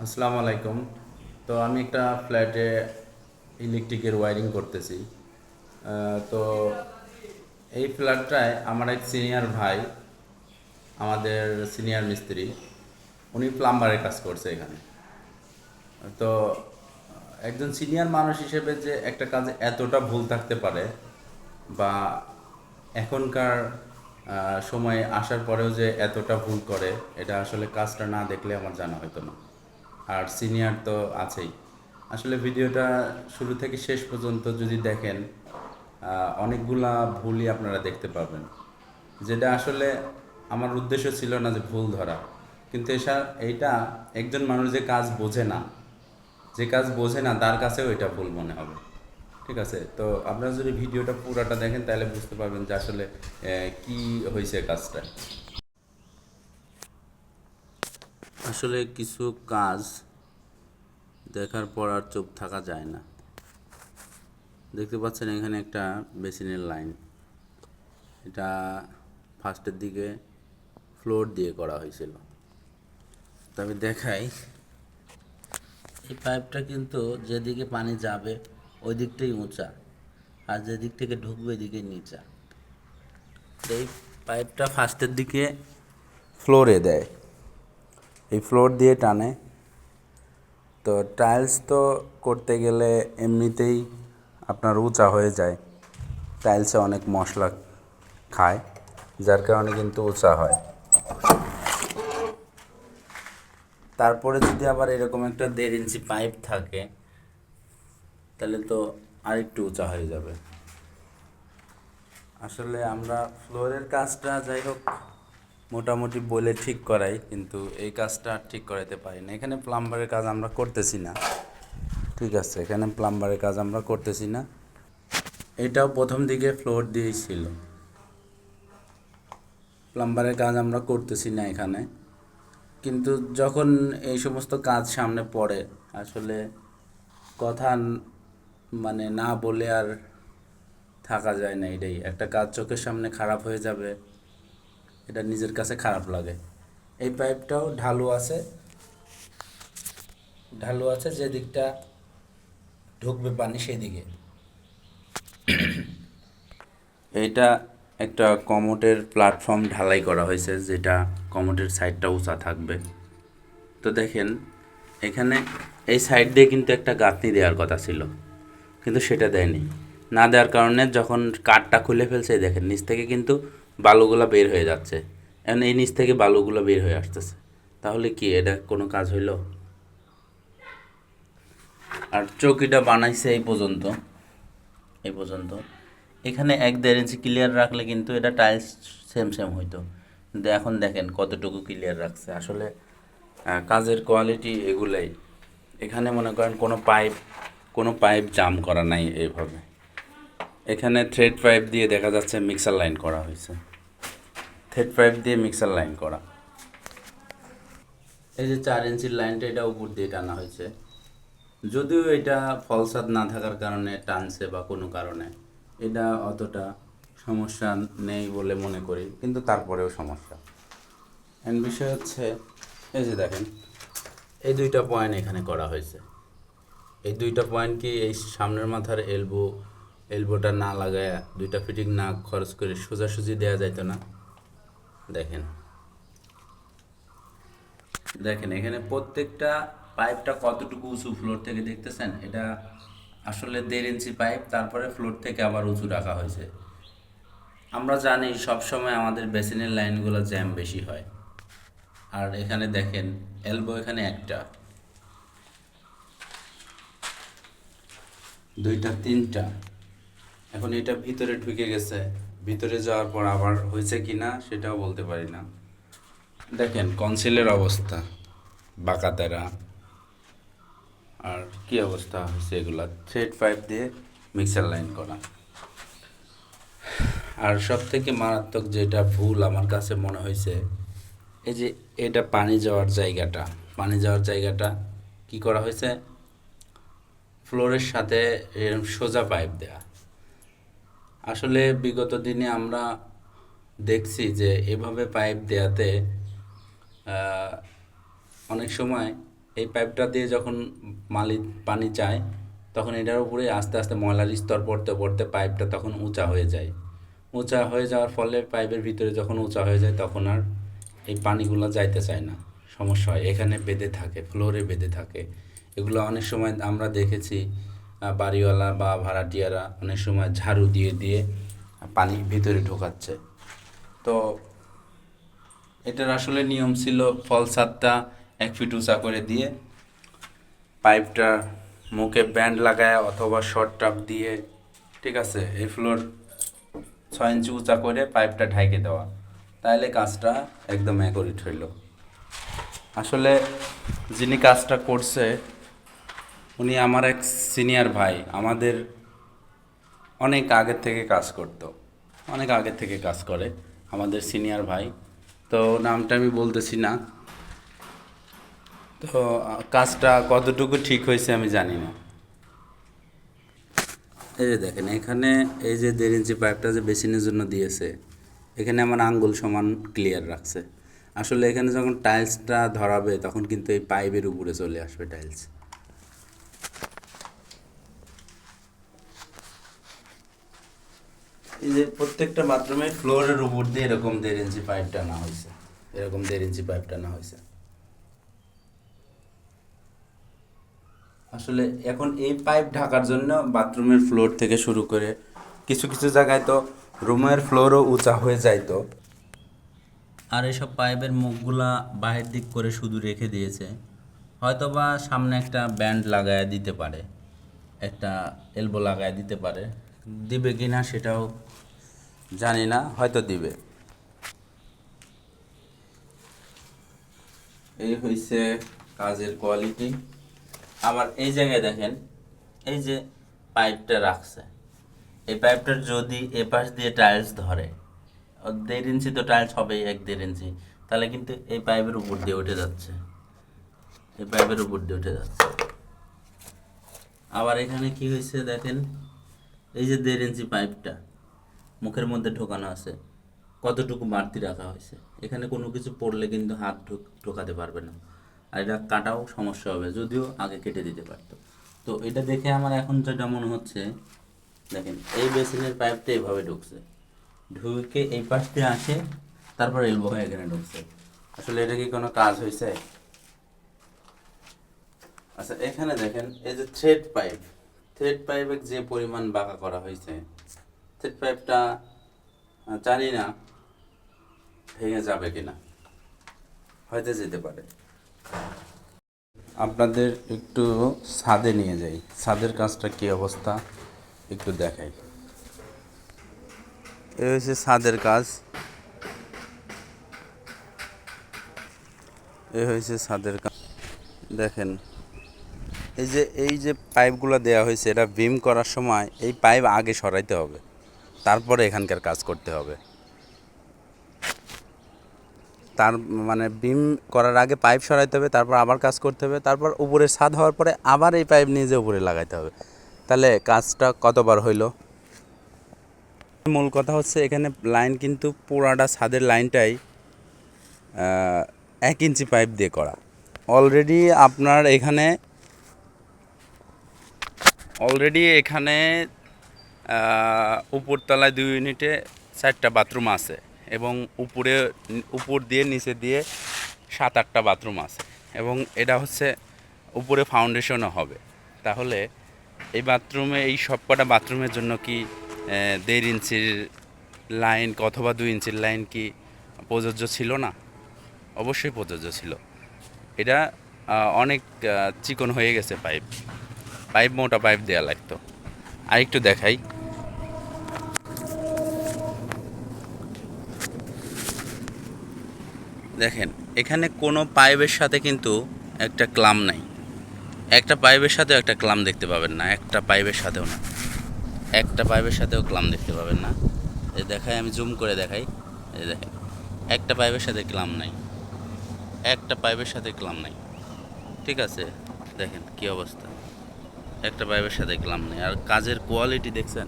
আসসালামু আলাইকুম। তো আমি একটা ফ্ল্যাটে ইলেকট্রিকের ওয়্যারিং করতেছি। তো এই ফ্ল্যাটটায় আমার এক সিনিয়র ভাই, আমাদের সিনিয়র মিস্ত্রি, উনি প্লাম্বারের কাজ করছে এখানে। তো একজন সিনিয়র মানুষ হিসেবে যে একটা কাজে এতটা ভুল থাকতে পারে, বা এখনকার সময়ে আসার পরেও যে এতটা ভুল করে, এটা আসলে কাজটা না দেখলে আমার জানা হতো না। আর সিনিয়র তো আছেই। আসলে ভিডিওটা শুরু থেকে শেষ পর্যন্ত যদি দেখেন, অনেকগুলা ভুলই আপনারা দেখতে পাবেন, যেটা আসলে আমার উদ্দেশ্য ছিল না যে ভুল ধরা। কিন্তু এইটা একজন মানুষ যে কাজ বোঝে না, যে কাজ বোঝে না তার কাছেও এটা ভুল মনে হবে। ঠিক আছে, তো আপনারা যদি ভিডিওটা পুরাটা দেখেন তাহলে বুঝতে পারবেন যে আসলে কি হয়েছে কাজটা। আসলে কিছু কাজ দেখার পর আর চুপ থাকা যায় না। দেখতে পাচ্ছেন এখানে একটা বেসিনের লাইন, এটা ফার্স্টের দিকে ফ্লোর দিয়ে করা হয়েছিল। তবে দেখাই, এই পাইপটা কিন্তু যেদিকে পানি যাবে ওই দিকটাই উঁচা, আর যেদিক থেকে ঢুকবে এদিকে নিচা। তো এই পাইপটা ফার্স্টের দিকে ফ্লোরে দেয়, এই ফ্লোর দিয়ে টানে। তো টাইলস তো করতে গেলে এমনিতেই আপনার উঁচা হয়ে যায়, টাইলসে অনেক মশলা খায়, যার কারণে কিন্তু উঁচা হয়। তারপরে যদি আবার এরকম একটা 1.5 ইঞ্চি পাইপ থাকে, তাহলে তো আরেকটু উঁচা হয়ে যাবে। আসলে আমরা ফ্লোরের কাজটা যাই হোক মোটামুটি বলে ঠিক করাই, কিন্তু এই কাজটা আর ঠিক করাইতে পারি না। এখানে প্লাম্বারের কাজ আমরা করতেছি না, ঠিক আছে, এখানে প্লাম্বারের কাজ আমরা করতেছি না। এটাও প্রথম দিকে ফ্লোর দিয়েই ছিল, প্লাম্বারের কাজ আমরা করতেছি না এখানে। কিন্তু যখন এই সমস্ত কাজ সামনে পড়ে, আসলে কথা মানে না বলে আর থাকা যায় না। এটাই, একটা কাজ চোখের সামনে খারাপ হয়ে যাবে, এটা নিজের কাছে খারাপ লাগে। এই পাইপটাও ঢালু আছে, ঢালু আছে যে দিকটা ঢুকবে পানি সেদিকে। এইটা একটা কমোটের প্ল্যাটফর্ম ঢালাই করা হয়েছে, যেটা কমোটের সাইডটা উঁচা থাকবে। তো দেখেন এখানে এই সাইড দিয়ে কিন্তু একটা গাঁথনি দেওয়ার কথা ছিল, কিন্তু সেটা দেয়নি। না দেওয়ার কারণে যখন কাঠটা খুলে ফেলছে, দেখেন নিচ থেকে কিন্তু বালুগুলো বের হয়ে যাচ্ছে। এখন এই নিচ থেকে বালুগুলো বের হয়ে আসতেছে, তাহলে কি এটা কোনো কাজ হইল? আর চৌকিটা বানাইছে এই পর্যন্ত, এই পর্যন্ত। এখানে 1-1.5 ইঞ্চি ক্লিয়ার রাখলে কিন্তু এটা টাইলস সেম সেম হইতো, কিন্তু এখন দেখেন কতটুকু ক্লিয়ার রাখছে। আসলে কাজের কোয়ালিটি এগুলাই। এখানে মনে করেন কোনো পাইপ জাম করা নাই এইভাবে। এখানে থ্রেড পাইপ দিয়ে দেখা যাচ্ছে মিক্সার লাইন করা হয়েছে, থ্রেড পাইপ দিয়ে মিক্সার লাইন করা। এই যে 4 ইঞ্চির লাইনটা, এটা উপর দিয়ে টানা হয়েছে। যদিও এটা ফলসাদ না থাকার কারণে টানছে বা কোনো কারণে, এটা অতটা সমস্যা নেই বলে মনে করি, কিন্তু তারপরেও সমস্যা। এন বিষয় হচ্ছে, এই যে দেখেন এই দুইটা পয়েন্ট এখানে করা হয়েছে। এই দুইটা পয়েন্ট কি এই সামনের মাথার এলবোটা না লাগায়, দুইটা ফিটিং না খরচ করে সোজাসুজি দেওয়া যাইতো না? দেখেন, দেখেন এখানে প্রত্যেকটা পাইপটা কতটুকু উঁচু ফ্লোর থেকে দেখতেছেন। এটা আসলে 1.5 ইঞ্চি পাইপ, তারপরে ফ্লোর থেকে আবার উঁচু রাখা হয়েছে। আমরা জানি সব সময় আমাদের বেসিনের লাইনগুলো জ্যাম বেশি হয়। আর এখানে দেখেন এলবো এখানে একটা, দুইটা, তিনটা। এখন এটা ভিতরে ঢুকে গেছে, ভিতরে যাওয়ার পর আবার হয়েছে কি না সেটাও বলতে পারি না। দেখেন কনসিলের অবস্থা বাঁকাতেরা, আর কি অবস্থা হয়েছে এগুলা থ্রেড পাইপ দিয়ে মিক্সার লাইন করা। আর সব থেকে মারাত্মক যেটা ভুল আমার কাছে মনে হয়েছে, এই যে এটা পানি যাওয়ার জায়গাটা কি করা হয়েছে, ফ্লোরের সাথে এরকম সোজা পাইপ দেয়া। আসলে বিগত দিনে আমরা দেখছি যে এভাবে পাইপ দেয়াতে অনেক সময় এই পাইপটা দিয়ে যখন মালিক পানি চায় তখন এটার উপরে আস্তে আস্তে ময়লার স্তর পড়তে পড়তে পাইপটা তখন উঁচা হয়ে যায়। উঁচা হয়ে যাওয়ার ফলে পাইপের ভিতরে যখন উঁচা হয়ে যায় তখন আর এই পানিগুলো যাইতে চায় না, সমস্যা হয়, এখানে বেঁধে থাকে, ফ্লোরে বেঁধে থাকে। এগুলো অনেক সময় আমরা দেখেছি বাড়িওয়ালা বা ভাড়াটিয়ারা অনেক সময় ঝাড়ু দিয়ে দিয়ে পানি ভিতরে ঢোকাচ্ছে। তো এটার আসলে নিয়ম ছিল ফল ছাদটা 1 ফিট উঁচা করে দিয়ে পাইপটা মুখে ব্যান্ড লাগায় অথবা শর্ট টাপ দিয়ে, ঠিক আছে, এই ফ্লোর 6 ইঞ্চি উঁচা করে পাইপটা ঢাইকে দেওয়া, তাহলে কাজটা একদম অ্যাকুরেট হইল। আসলে যিনি কাজটা করছে উনি আমার এক সিনিয়র ভাই, আমাদের অনেক আগের থেকে কাজ করতো, অনেক আগের থেকে কাজ করে আমাদের সিনিয়র ভাই। তো নামটা আমি বলতেছি না। তো কাজটা কতটুকু ঠিক হয়েছে আমি জানি না। এই যে দেখেন এখানে এই যে 1.5 ইঞ্চি পাইপটা যে বেসিনের জন্য দিয়েছে, এখানে আমার আঙ্গুল সমান ক্লিয়ার রাখছে। আসলে এখানে যখন টাইলসটা ধরাবে তখন কিন্তু এই পাইপের উপরে চলে আসবে টাইলস। এই যে প্রত্যেকটা বাথরুমে ফ্লোরের উপর দিয়ে এরকম 1.5 ইঞ্চি পাইপ টানা হয়েছে, এরকম 1.5 ইঞ্চি পাইপ টানা হয়েছে। আসলে এখন এই পাইপ ঢাকার জন্য বাথরুমের ফ্লোর থেকে শুরু করে কিছু কিছু জায়গায় তো রুমের ফ্লোরও উঁচা হয়ে যাইতো। আর এসব পাইপের মুখগুলা বাহির দিক করে শুধু রেখে দিয়েছে, হয়তোবা সামনে একটা ব্যান্ড লাগায় দিতে পারে, একটা এলবো লাগায় দিতে পারে, দিবে কি না সেটাও জানি না, হয়তো দিবে। এই হইছে কাজের কোয়ালিটি। আবার এই জায়গায় দেখেন এই যে পাইপটা রাখছে, এই পাইপটার যদি এপাশ দিয়ে টাইলস ধরে, 1.5 ইঞ্চি তো টাইলস হবেই, 1-1.5 ইঞ্চি, তাহলে কিন্তু এই পাইপের উপর দিয়ে উঠে যাচ্ছে, এই পাইপের উপর দিয়ে উঠে যাচ্ছে। আবার এখানে কি হয়েছে দেখেন, এই যে 1.5 ইঞ্চি পাইপটা মুখের মধ্যে ঢোকানো আছে, কতটুকু বাড়তি রাখা হয়েছে, এখানে কোনো কিছু পড়লে কিন্তু হাত ঢোকাতে পারবে না, আর এটা কাটাও সমস্যা হবে, যদিও আগে কেটে দিতে পারতো। তো এটা দেখে আমার এখন যেটা মনে হচ্ছে, দেখেন এই বেসিনের পাইপটা এইভাবে ঢুকছে, ঢুকে এই পাশ দিয়ে আসে, তারপর এলবো হয়ে এখানে ঢুকছে। আসলে এটা কি কোনো কাজ হয়েছে? আচ্ছা এখানে দেখেন এই যে থ্রেড পাইপে যে পরিমাণ বাঁকা করা হয়েছে, থ্রেড পাইপটা জানি না ভেঙে যাবে কিনা, হয়তো যেতে পারে। আপনাদের একটু ছাদে নিয়ে যাই, ছাদের কাজটা কি অবস্থা একটু দেখাই। এ হচ্ছে ছাদের কাজ, এ হয়েছে ছাদের কাজ। দেখেন এই যে পাইপগুলো দেওয়া হয়েছে, এটা বিম করার সময় এই পাইপ আগে সরাইতে হবে, তারপরে এখানকার কাজ করতে হবে। তার মানে বিম করার আগে পাইপ সরাইতে হবে, তারপর আবার কাজ করতে হবে, তারপর উপরে ছাদ হওয়ার পরে আবার এই পাইপ নিজে উপরে লাগাইতে হবে। তাহলে কাজটা কতবার হইল? মূল কথা হচ্ছে এখানে লাইন কিন্তু পুরাটা ছাদের লাইনটাই 1 ইঞ্চি পাইপ দিয়ে করা। অলরেডি আপনার এখানে উপরতলায় 2 ইউনিটে 4টা বাথরুম আছে, এবং উপর দিয়ে নিচে দিয়ে 7-8টা বাথরুম আছে, এবং এটা হচ্ছে উপরে ফাউন্ডেশনও হবে। তাহলে এই বাথরুমে এই সব কটা বাথরুমের জন্য কি 1.5 ইঞ্চির লাইন অথবা 2 ইঞ্চির লাইন কি প্রযোজ্য ছিল না? অবশ্যই প্রযোজ্য ছিল। এটা অনেক চিকন হয়ে গেছে পাইপ মোটা পাইপ দেওয়া লাগতো। আরেকটু দেখাই, দেখেন এখানে কোনো পাইপের সাথে কিন্তু একটা ক্লাম নাই, একটা পাইপের সাথেও একটা ক্লাম দেখতে পাবেন না, একটা পাইপের সাথেও না, একটা পাইপের সাথেও ক্লাম দেখতে পাবেন না। এই দেখাই, আমি জুম করে দেখাই, এই দেখেন একটা পাইপের সাথে ক্লাম নাই, একটা পাইপের সাথে ক্লাম নাই, ঠিক আছে, দেখেন কি অবস্থা, একটা পাইপের সাথে ক্লাম নেই। আর কাজের কোয়ালিটি দেখছেন,